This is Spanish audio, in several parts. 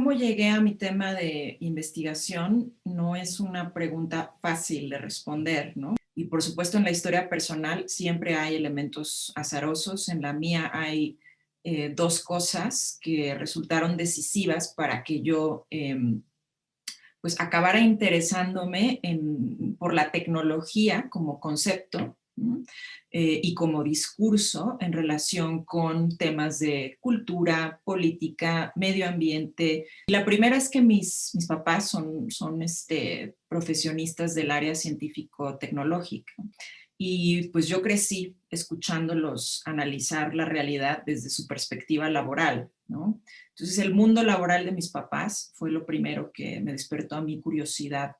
cómo llegué a mi tema de investigación no es una pregunta fácil de responder, ¿no? Y por supuesto en la historia personal siempre hay elementos azarosos. En la mía hay dos cosas que resultaron decisivas para que yo pues acabara interesándome por la tecnología como concepto, ¿no? Y como discurso en relación con temas de cultura, política, medio ambiente. La primera es que mis papás son profesionistas del área científico-tecnológica. Y pues yo crecí escuchándolos analizar la realidad desde su perspectiva laboral, ¿no? Entonces el mundo laboral de mis papás fue lo primero que me despertó a mi curiosidad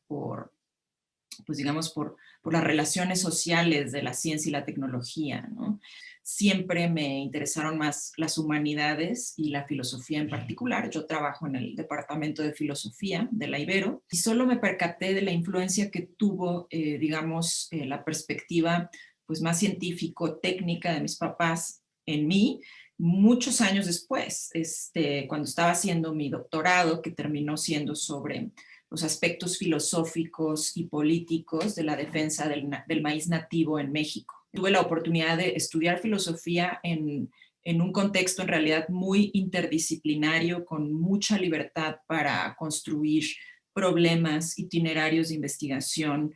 pues digamos, por las relaciones sociales de la ciencia y la tecnología, ¿no? Siempre me interesaron más las humanidades y la filosofía en particular. Yo trabajo en el departamento de filosofía de la Ibero y solo me percaté de la influencia que tuvo, la perspectiva pues, más científico-técnica de mis papás en mí, muchos años después, cuando estaba haciendo mi doctorado, que terminó siendo sobre los aspectos filosóficos y políticos de la defensa del maíz nativo en México. Tuve la oportunidad de estudiar filosofía en un contexto en realidad muy interdisciplinario, con mucha libertad para construir problemas, itinerarios de investigación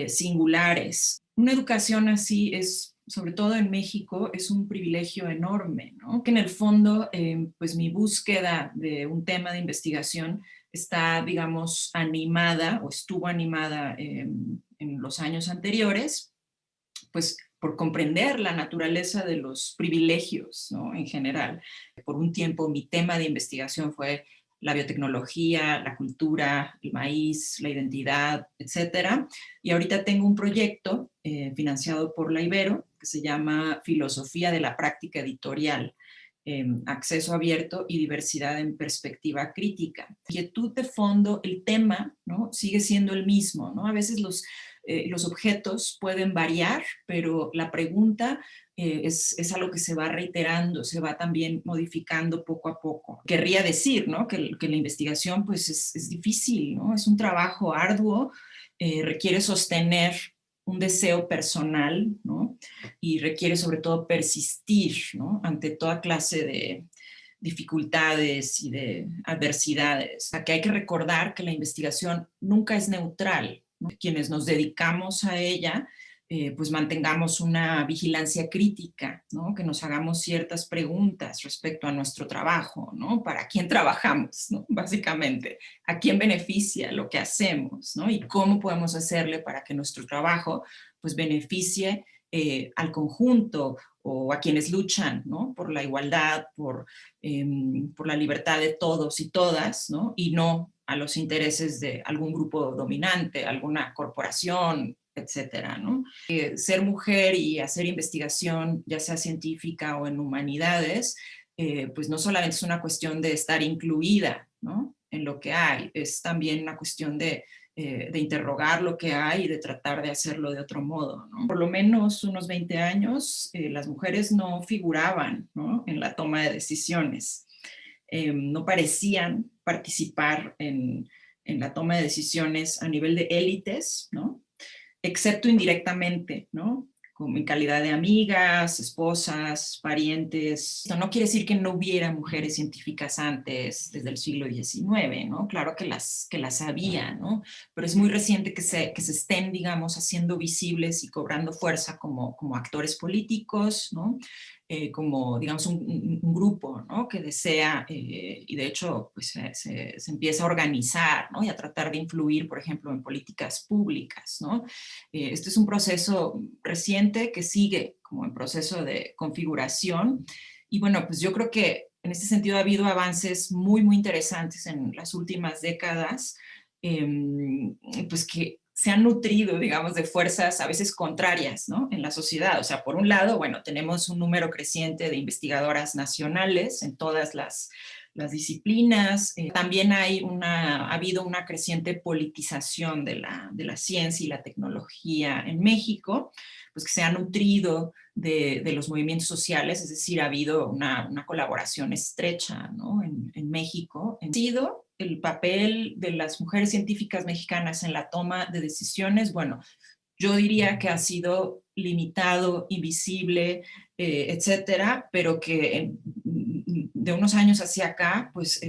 singulares. Una educación así es, sobre todo en México, es un privilegio enorme, ¿no? Que en el fondo, pues mi búsqueda de un tema de investigación está, digamos, animada o estuvo animada en los años anteriores, pues por comprender la naturaleza de los privilegios, ¿no? En general. Por un tiempo mi tema de investigación fue la biotecnología, la cultura, el maíz, la identidad, etcétera. Y ahorita tengo un proyecto financiado por la Ibero que se llama Filosofía de la Práctica Editorial, acceso abierto y diversidad en perspectiva crítica. Inquietud de fondo, el tema, ¿no? Sigue siendo el mismo, ¿no? A veces los objetos pueden variar, pero la pregunta es algo que se va reiterando, se va también modificando poco a poco. Querría decir, ¿no? que la investigación pues es difícil, ¿no? Es un trabajo arduo, requiere sostener un deseo personal, ¿no? Y requiere sobre todo persistir, ¿no? Ante toda clase de dificultades y de adversidades. Aquí hay que recordar que la investigación nunca es neutral, ¿no? Quienes nos dedicamos a ella, pues mantengamos una vigilancia crítica, ¿no? Que nos hagamos ciertas preguntas respecto a nuestro trabajo, ¿no? ¿Para quién trabajamos, ¿no? Básicamente, ¿a quién beneficia lo que hacemos, ¿no? Y cómo podemos hacerle para que nuestro trabajo pues beneficie al conjunto o a quienes luchan, ¿no? Por la igualdad, por la libertad de todos y todas, ¿no? Y no a los intereses de algún grupo dominante, alguna corporación, etcétera, ¿no? Ser mujer y hacer investigación, ya sea científica o en humanidades, pues no solamente es una cuestión de estar incluida, ¿no? En lo que hay, es también una cuestión de interrogar lo que hay y de tratar de hacerlo de otro modo, ¿no? Por lo menos unos 20 años las mujeres no figuraban, ¿no? En la toma de decisiones. No parecían participar en la toma de decisiones a nivel de élites, ¿no? Excepto indirectamente, ¿no? Como en calidad de amigas, esposas, parientes. Esto no quiere decir que no hubiera mujeres científicas antes, desde el siglo XIX, ¿no? Claro que las había, ¿no? Pero es muy reciente que se estén, digamos, haciendo visibles y cobrando fuerza como actores políticos, ¿no? Como, digamos, un grupo, ¿no? Que desea, y de hecho, pues se empieza a organizar, ¿no? Y a tratar de influir, por ejemplo, en políticas públicas, ¿no? Este es un proceso reciente que sigue como en proceso de configuración. Y bueno, pues yo creo que en este sentido ha habido avances muy, muy interesantes en las últimas décadas, pues que se han nutrido, digamos, de fuerzas a veces contrarias, ¿no? En la sociedad. O sea, por un lado, bueno, tenemos un número creciente de investigadoras nacionales en todas las disciplinas. También ha habido una creciente politización de la ciencia y la tecnología en México, pues que se ha nutrido de los movimientos sociales, es decir, ha habido una colaboración estrecha, ¿no? En México. Ha sido el papel de las mujeres científicas mexicanas en la toma de decisiones, bueno, yo diría que ha sido limitado, invisible, etcétera, pero que de unos años hacia acá, pues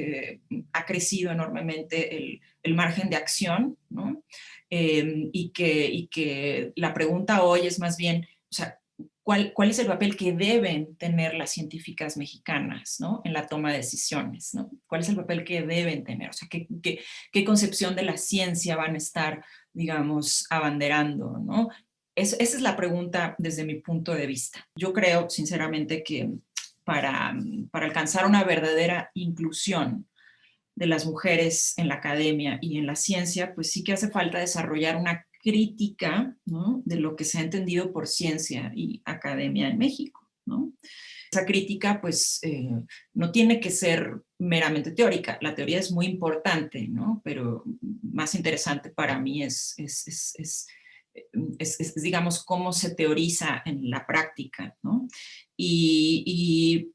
ha crecido enormemente el margen de acción, ¿no? Y que la pregunta hoy es más bien, o sea, ¿cuál es el papel que deben tener las científicas mexicanas, ¿no? En la toma de decisiones, ¿no? ¿Cuál es el papel que deben tener? O sea, ¿qué concepción de la ciencia van a estar, digamos, abanderando, ¿no? Esa es la pregunta desde mi punto de vista. Yo creo, sinceramente, que para alcanzar una verdadera inclusión de las mujeres en la academia y en la ciencia, pues sí que hace falta desarrollar una crítica, ¿no?, de lo que se ha entendido por ciencia y academia en México, ¿no? Esa crítica, pues, no tiene que ser meramente teórica. La teoría es muy importante, ¿no? Pero más interesante para mí digamos, cómo se teoriza en la práctica, ¿no? Y,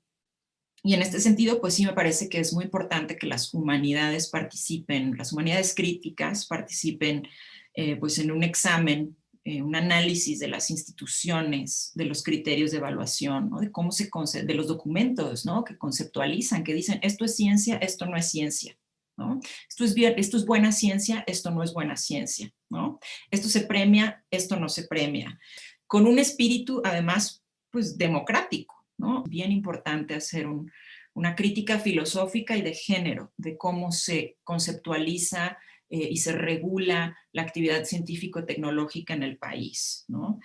y en este sentido, pues sí me parece que es muy importante que las humanidades participen, las humanidades críticas participen pues en un examen, un análisis de las instituciones, de los criterios de evaluación, ¿no? De cómo de los documentos, ¿no?, que conceptualizan, que dicen esto es ciencia, esto no es ciencia, ¿no? Esto es buena ciencia, esto no es buena ciencia, ¿no? Esto se premia, esto no se premia. Con un espíritu, además, pues democrático, ¿no? Bien importante hacer una crítica filosófica y de género, de cómo se conceptualiza y se regula la actividad científico-tecnológica en el país, ¿no?